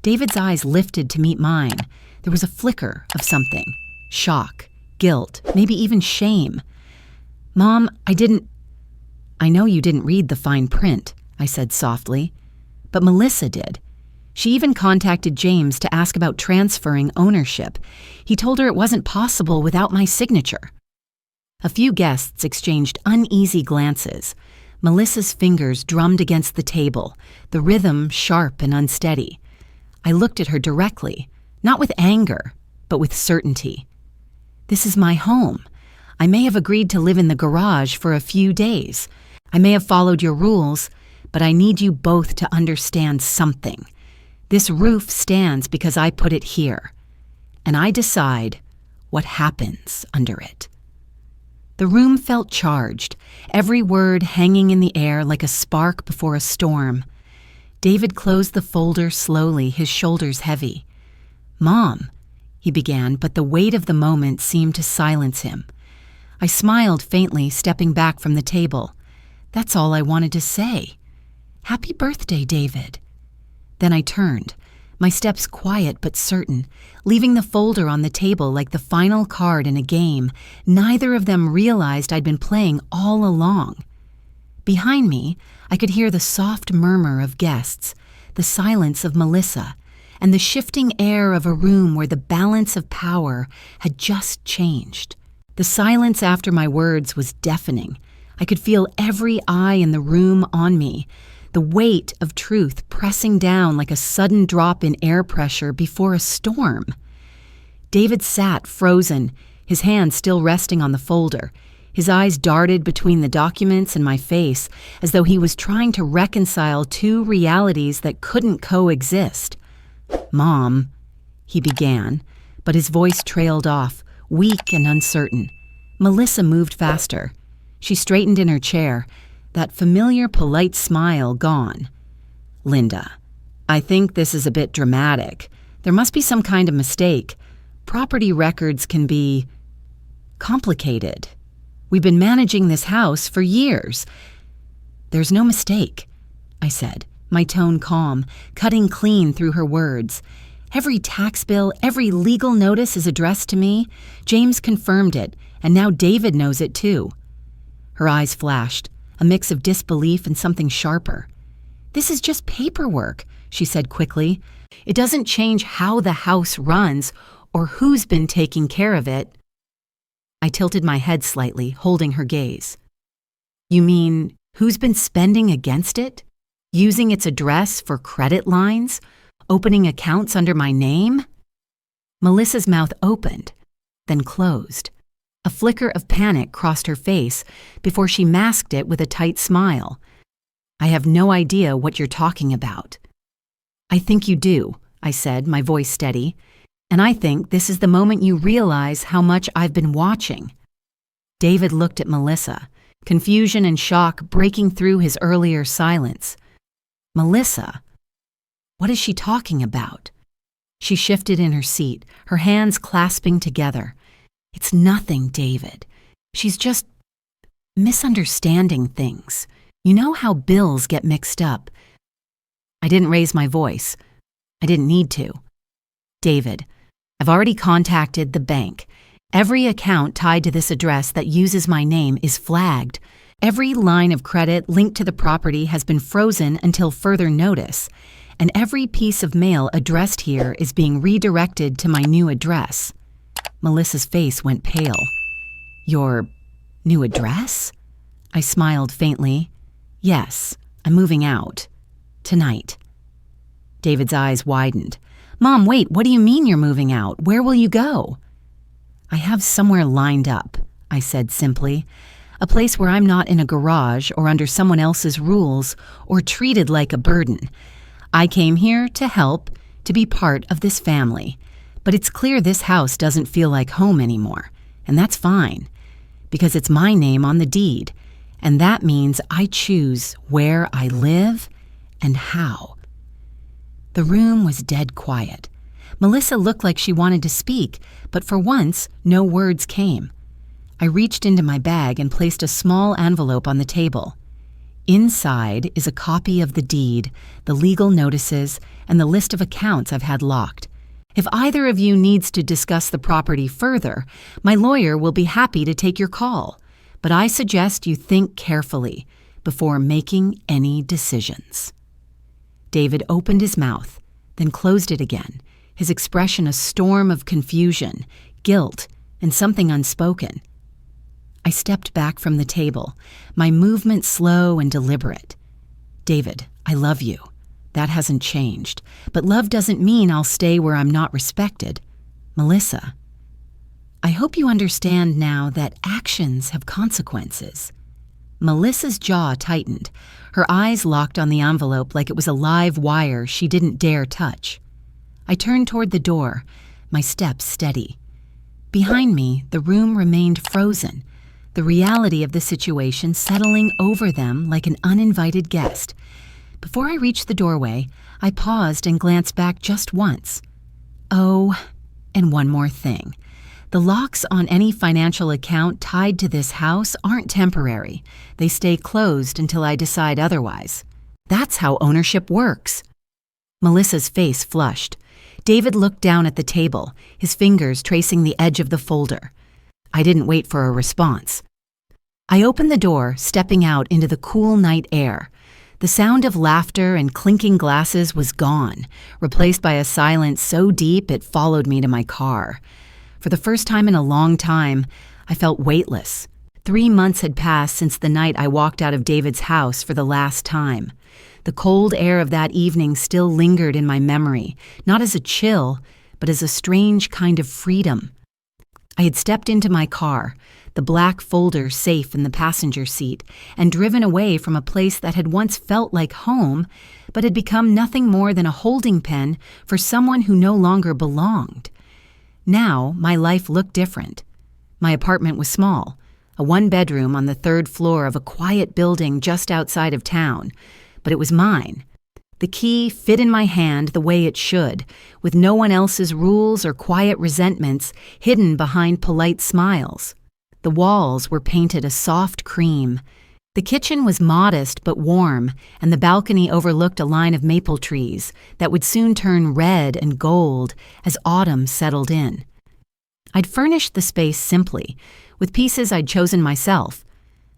David's eyes lifted to meet mine. There was a flicker of something. Shock, guilt, maybe even shame. "Mom, I know you didn't read the fine print," I said softly. "But Melissa did. She even contacted James to ask about transferring ownership. He told her it wasn't possible without my signature." A few guests exchanged uneasy glances. Melissa's fingers drummed against the table, the rhythm sharp and unsteady. I looked at her directly, not with anger, but with certainty. "This is my home. I may have agreed to live in the garage for a few days. I may have followed your rules, but I need you both to understand something. This roof stands because I put it here, and I decide what happens under it." The room felt charged, every word hanging in the air like a spark before a storm. David closed the folder slowly, his shoulders heavy. "Mom," he began, but the weight of the moment seemed to silence him. I smiled faintly, stepping back from the table. That's all I wanted to say. "Happy birthday, David." Then I turned, my steps quiet but certain, leaving the folder on the table like the final card in a game neither of them realized I'd been playing all along. Behind me, I could hear the soft murmur of guests, the silence of Melissa, and the shifting air of a room where the balance of power had just changed. The silence after my words was deafening. I could feel every eye in the room on me, the weight of truth pressing down like a sudden drop in air pressure before a storm. David sat frozen, his hand still resting on the folder. His eyes darted between the documents and my face, as though he was trying to reconcile two realities that couldn't coexist. "Mom," he began, but his voice trailed off, weak and uncertain. Melissa moved faster. She straightened in her chair, that familiar polite smile gone. "Linda, I think this is a bit dramatic. There must be some kind of mistake. Property records can be complicated. We've been managing this house for years." "There's no mistake," I said, my tone calm, cutting clean through her words. "Every tax bill, every legal notice is addressed to me. James confirmed it, and now David knows it too." Her eyes flashed, a mix of disbelief and something sharper. "This is just paperwork," she said quickly. "It doesn't change how the house runs or who's been taking care of it." I tilted my head slightly, holding her gaze. "You mean who's been spending against it? Using its address for credit lines? Opening accounts under my name?" Melissa's mouth opened, then closed. A flicker of panic crossed her face before she masked it with a tight smile. "I have no idea what you're talking about." "I think you do," I said, my voice steady. "And I think this is the moment you realize how much I've been watching." David looked at Melissa, confusion and shock breaking through his earlier silence. "Melissa, what is she talking about?" She shifted in her seat, her hands clasping together. "It's nothing, David. She's just misunderstanding things. You know how bills get mixed up." I didn't raise my voice. I didn't need to. "David, I've already contacted the bank. Every account tied to this address that uses my name is flagged. Every line of credit linked to the property has been frozen until further notice, and every piece of mail addressed here is being redirected to my new address." Melissa's face went pale. "Your new address?" I smiled faintly. "Yes, I'm moving out. Tonight." David's eyes widened. "Mom, wait, what do you mean you're moving out? Where will you go?" "I have somewhere lined up," I said simply. "A place where I'm not in a garage or under someone else's rules or treated like a burden. I came here to help, to be part of this family. But it's clear this house doesn't feel like home anymore, and that's fine, because it's my name on the deed, and that means I choose where I live and how." The room was dead quiet. Melissa looked like she wanted to speak, but for once, no words came. I reached into my bag and placed a small envelope on the table. Inside is a copy of the deed, the legal notices, and the list of accounts I've had locked. If either of you needs to discuss the property further, my lawyer will be happy to take your call, but I suggest you think carefully before making any decisions. David opened his mouth, then closed it again, his expression a storm of confusion, guilt, and something unspoken. I stepped back from the table, my movement slow and deliberate. "David, I love you. That hasn't changed, but love doesn't mean I'll stay where I'm not respected. Melissa, I hope you understand now that actions have consequences." Melissa's jaw tightened, her eyes locked on the envelope like it was a live wire she didn't dare touch. I turned toward the door, my steps steady. Behind me, the room remained frozen, the reality of the situation settling over them like an uninvited guest. Before I reached the doorway, I paused and glanced back just once. Oh, and one more thing. The locks on any financial account tied to this house aren't temporary. They stay closed until I decide otherwise. That's how ownership works. Melissa's face flushed. David looked down at the table, his fingers tracing the edge of the folder. I didn't wait for a response. I opened the door, stepping out into the cool night air. The sound of laughter and clinking glasses was gone, replaced by a silence so deep it followed me to my car. For the first time in a long time, I felt weightless. 3 months had passed since the night I walked out of David's house for the last time. The cold air of that evening still lingered in my memory, not as a chill, but as a strange kind of freedom. I had stepped into my car, the black folder safe in the passenger seat, and driven away from a place that had once felt like home, but had become nothing more than a holding pen for someone who no longer belonged. Now, my life looked different. My apartment was small, a one-bedroom on the 3rd floor of a quiet building just outside of town, but it was mine. The key fit in my hand the way it should, with no one else's rules or quiet resentments hidden behind polite smiles. The walls were painted a soft cream. The kitchen was modest but warm, and the balcony overlooked a line of maple trees that would soon turn red and gold as autumn settled in. I'd furnished the space simply, with pieces I'd chosen myself.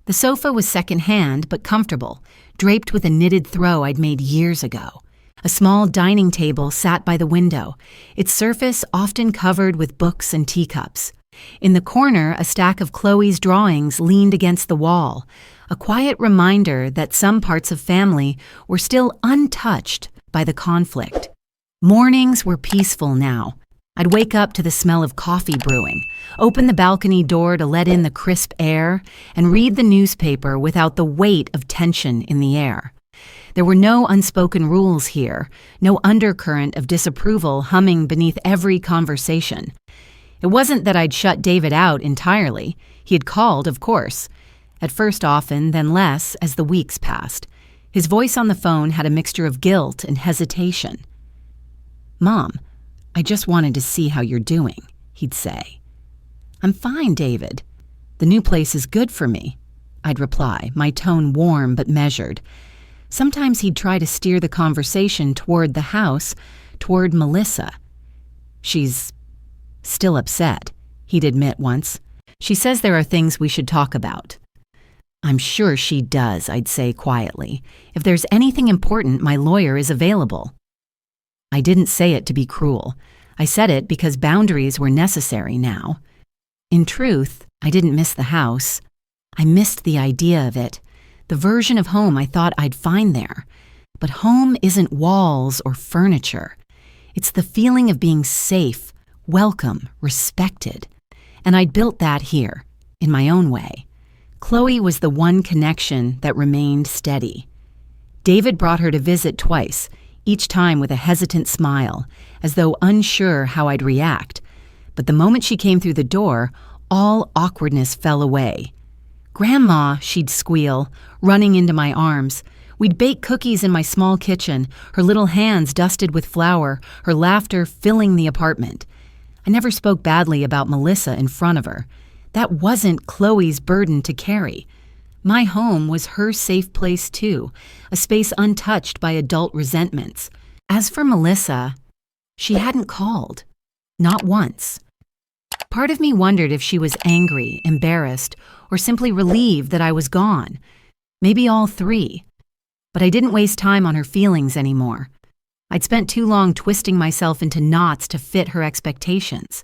The sofa was second-hand but comfortable, draped with a knitted throw I'd made years ago. A small dining table sat by the window, its surface often covered with books and teacups. In the corner, a stack of Chloe's drawings leaned against the wall, a quiet reminder that some parts of family were still untouched by the conflict. Mornings were peaceful now. I'd wake up to the smell of coffee brewing, open the balcony door to let in the crisp air, and read the newspaper without the weight of tension in the air. There were no unspoken rules here, no undercurrent of disapproval humming beneath every conversation. It wasn't that I'd shut David out entirely. He had called, of course. At first often, then less, as the weeks passed. His voice on the phone had a mixture of guilt and hesitation. "Mom, I just wanted to see how you're doing," he'd say. "I'm fine, David. The new place is good for me," I'd reply, my tone warm but measured. Sometimes he'd try to steer the conversation toward the house, toward Melissa. "She's still upset," he'd admit once. "She says there are things we should talk about." "I'm sure she does," I'd say quietly. "If there's anything important, my lawyer is available." I didn't say it to be cruel. I said it because boundaries were necessary now. In truth, I didn't miss the house. I missed the idea of it, the version of home I thought I'd find there. But home isn't walls or furniture. It's the feeling of being safe, welcome, respected. And I'd built that here, in my own way. Chloe was the one connection that remained steady. David brought her to visit twice, each time with a hesitant smile, as though unsure how I'd react. But the moment she came through the door, all awkwardness fell away. "Grandma," she'd squeal, running into my arms. We'd bake cookies in my small kitchen, her little hands dusted with flour, her laughter filling the apartment. I never spoke badly about Melissa in front of her. That wasn't Chloe's burden to carry. My home was her safe place too, a space untouched by adult resentments. As for Melissa, she hadn't called. Not once. Part of me wondered if she was angry, embarrassed, or simply relieved that I was gone. Maybe all three. But I didn't waste time on her feelings anymore. I'd spent too long twisting myself into knots to fit her expectations.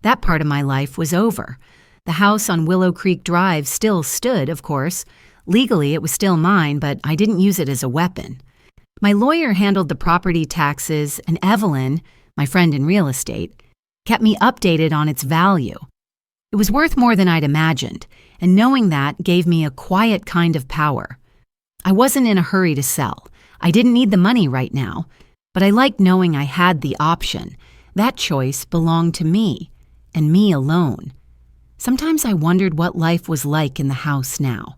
That part of my life was over. The house on Willow Creek Drive still stood, of course. Legally, it was still mine, but I didn't use it as a weapon. My lawyer handled the property taxes, and Evelyn, my friend in real estate, kept me updated on its value. It was worth more than I'd imagined, and knowing that gave me a quiet kind of power. I wasn't in a hurry to sell. I didn't need the money right now, but I liked knowing I had the option. That choice belonged to me, and me alone. Sometimes I wondered what life was like in the house now.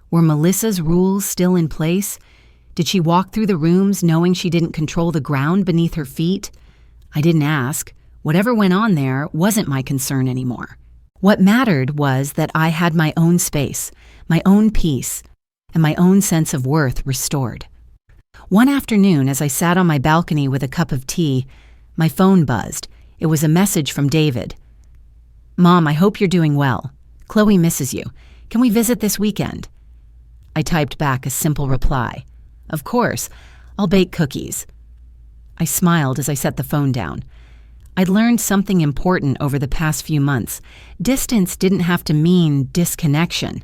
Were Melissa's rules still in place? Did she walk through the rooms knowing she didn't control the ground beneath her feet? I didn't ask. Whatever went on there wasn't my concern anymore. What mattered was that I had my own space, my own peace, and my own sense of worth restored. One afternoon, as I sat on my balcony with a cup of tea, my phone buzzed. It was a message from David. "Mom, I hope you're doing well. Chloe misses you. Can we visit this weekend?" I typed back a simple reply. "Of course. I'll bake cookies." I smiled as I set the phone down. I'd learned something important over the past few months. Distance didn't have to mean disconnection.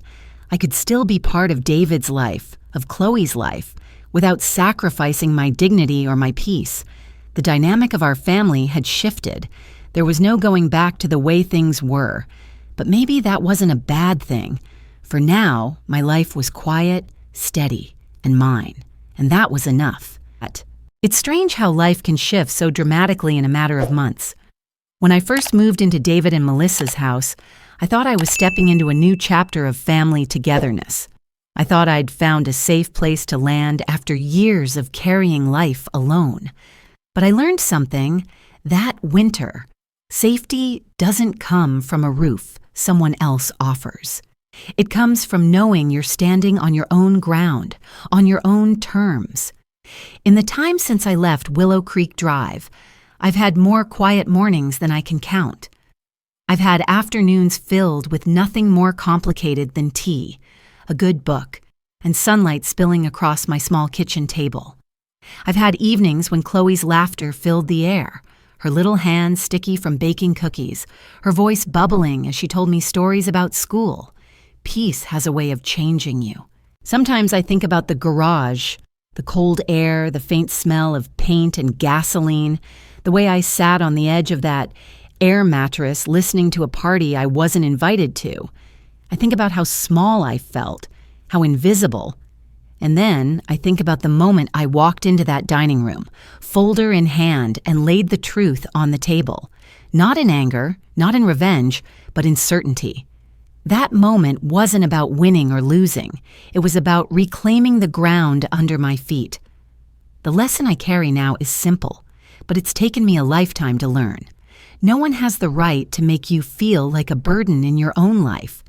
I could still be part of David's life, of Chloe's life, without sacrificing my dignity or my peace. The dynamic of our family had shifted. There was no going back to the way things were. But maybe that wasn't a bad thing. For now, my life was quiet, steady, and mine. And that was enough. It's strange how life can shift so dramatically in a matter of months. When I first moved into David and Melissa's house, I thought I was stepping into a new chapter of family togetherness. I thought I'd found a safe place to land after years of carrying life alone. But I learned something that winter. Safety doesn't come from a roof someone else offers. It comes from knowing you're standing on your own ground, on your own terms. In the time since I left Willow Creek Drive, I've had more quiet mornings than I can count. I've had afternoons filled with nothing more complicated than tea, a good book, and sunlight spilling across my small kitchen table. I've had evenings when Chloe's laughter filled the air, her little hands sticky from baking cookies, her voice bubbling as she told me stories about school. Peace has a way of changing you. Sometimes I think about the garage, the cold air, the faint smell of paint and gasoline, the way I sat on the edge of that air mattress listening to a party I wasn't invited to. I think about how small I felt, how invisible. And then I think about the moment I walked into that dining room, folder in hand, and laid the truth on the table. Not in anger, not in revenge, but in certainty. That moment wasn't about winning or losing. It was about reclaiming the ground under my feet. The lesson I carry now is simple, but it's taken me a lifetime to learn. No one has the right to make you feel like a burden in your own life.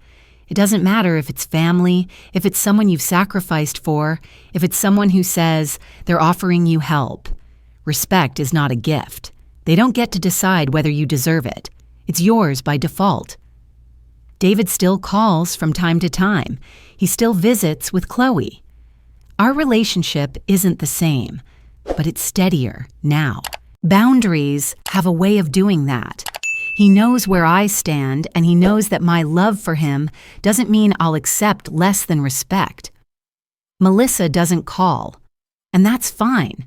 It doesn't matter if it's family, if it's someone you've sacrificed for, if it's someone who says they're offering you help. Respect is not a gift. They don't get to decide whether you deserve it. It's yours by default. David still calls from time to time. He still visits with Chloe. Our relationship isn't the same, but it's steadier now. Boundaries have a way of doing that. He knows where I stand, and he knows that my love for him doesn't mean I'll accept less than respect. Melissa doesn't call, and that's fine.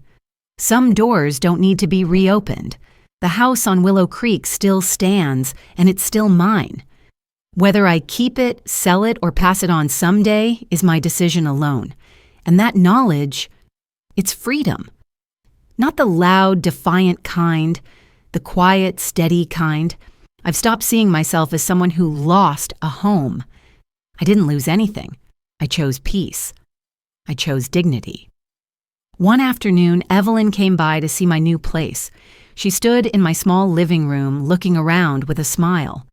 Some doors don't need to be reopened. The house on Willow Creek still stands, and it's still mine. Whether I keep it, sell it, or pass it on someday is my decision alone. And that knowledge, it's freedom. Not the loud, defiant kind, the quiet, steady kind. I've stopped seeing myself as someone who lost a home. I didn't lose anything. I chose peace. I chose dignity. One afternoon, Evelyn came by to see my new place. She stood in my small living room looking around with a smile.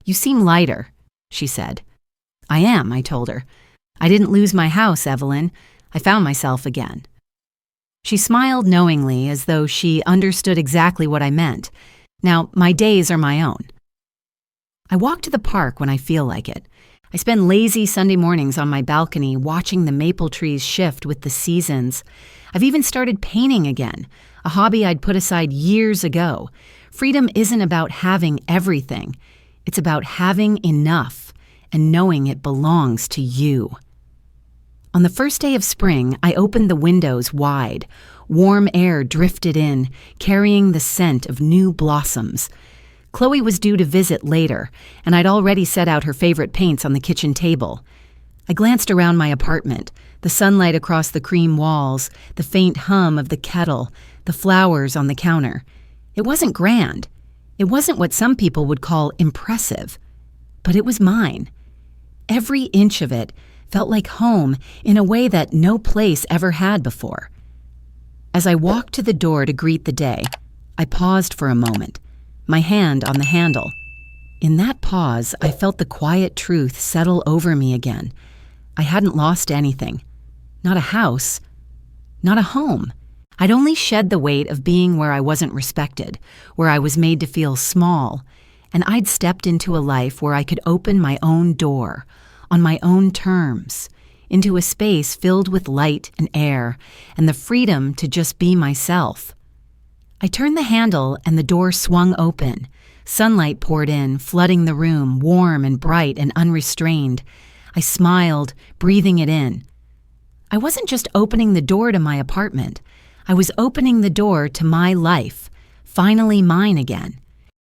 "You seem lighter," she said. "I am," I told her. "I didn't lose my house, Evelyn. I found myself again." She smiled knowingly, as though she understood exactly what I meant. Now, my days are my own. I walk to the park when I feel like it. I spend lazy Sunday mornings on my balcony watching the maple trees shift with the seasons. I've even started painting again, a hobby I'd put aside years ago. Freedom isn't about having everything. It's about having enough and knowing it belongs to you. On the first day of spring, I opened the windows wide. Warm air drifted in, carrying the scent of new blossoms. Chloe was due to visit later, and I'd already set out her favorite paints on the kitchen table. I glanced around my apartment, the sunlight across the cream walls, the faint hum of the kettle, the flowers on the counter. It wasn't grand. It wasn't what some people would call impressive, but it was mine. Every inch of it felt like home in a way that no place ever had before. As I walked to the door to greet the day, I paused for a moment, my hand on the handle. In that pause, I felt the quiet truth settle over me again. I hadn't lost anything. Not a house. Not a home. I'd only shed the weight of being where I wasn't respected, where I was made to feel small, and I'd stepped into a life where I could open my own door, on my own terms, into a space filled with light and air, and the freedom to just be myself. I turned the handle and the door swung open. Sunlight poured in, flooding the room, warm and bright and unrestrained. I smiled, breathing it in. I wasn't just opening the door to my apartment. I was opening the door to my life, finally mine again.